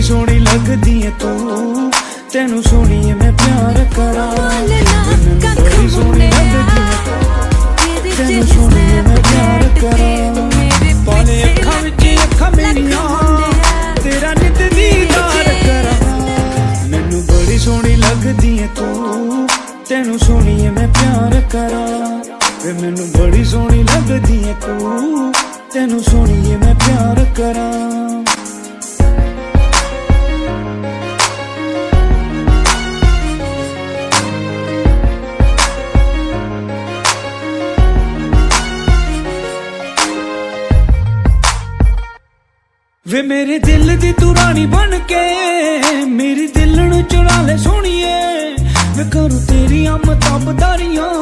सोहनी लगदी है तू, तेनू सोहणीए मैं प्यार करा। मैनू बड़ी सोहनी लगदी है तू, तेनू सोहणीए मैं प्यार करा। पाले अखां विच अखां मेरियां, तेरा नित दीदार करा। मैनू बड़ी सोहनी लगदी है तू, तेनू सोहणीए मैं प्यार करा। मैनू बड़ी सोहनी लगदी है तू, तेनू सोहणीए मैं प्यार करा। वे मेरे दिल दी तू रानी बन के, मेरी दिल नू चुरा ले सोहणीए। वे करूं तेरियां मताबदारियां,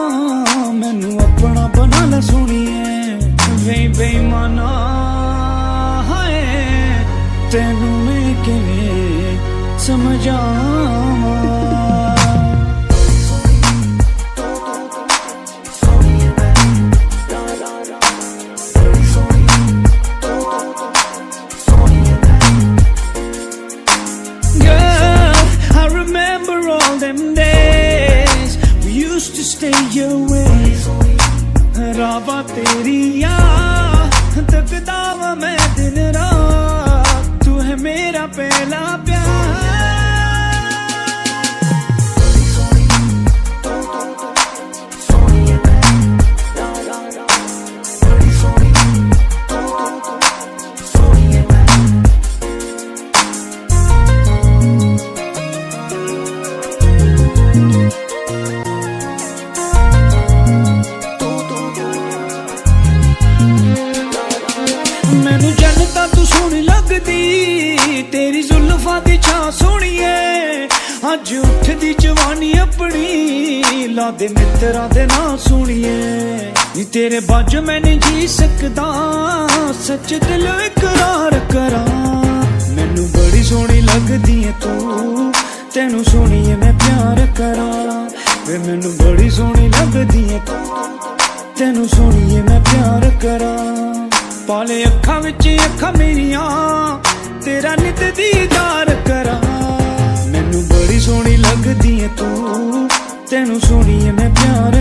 मैनू अपना बना ले सोहणीए। वे बेईमाना हाय तेनू मैं किवें समझावां। Them days we used to stay away, रावा तेरिया तकदा वा मैं दिन रात, तू है मेरा पहला प्यार। मैनू जन्नत तू सोहनी लगदी, तेरी जुल्फां दी छां सोहणीए। अज उठदी जवानी अपनी, ला दे मित्तरां दे नां सोहणीए। नी तेरे बाज मैं नहीं जी सकदा, सच दिल इकरार करा। मैनू बड़ी सोहनी लगदी है तू, तेनू सोहणीए मैं प्यार करा। वे मैनू बड़ी सोहनी लगदी है तू, तेनू सोहणीए मैं प्यार करा। पाले अखां विच अखां मेरियां, तेरा नित दीदार करा। मैनू बड़ी सोहनी लगदी है तू, तेनू सोहणीए मैं प्यार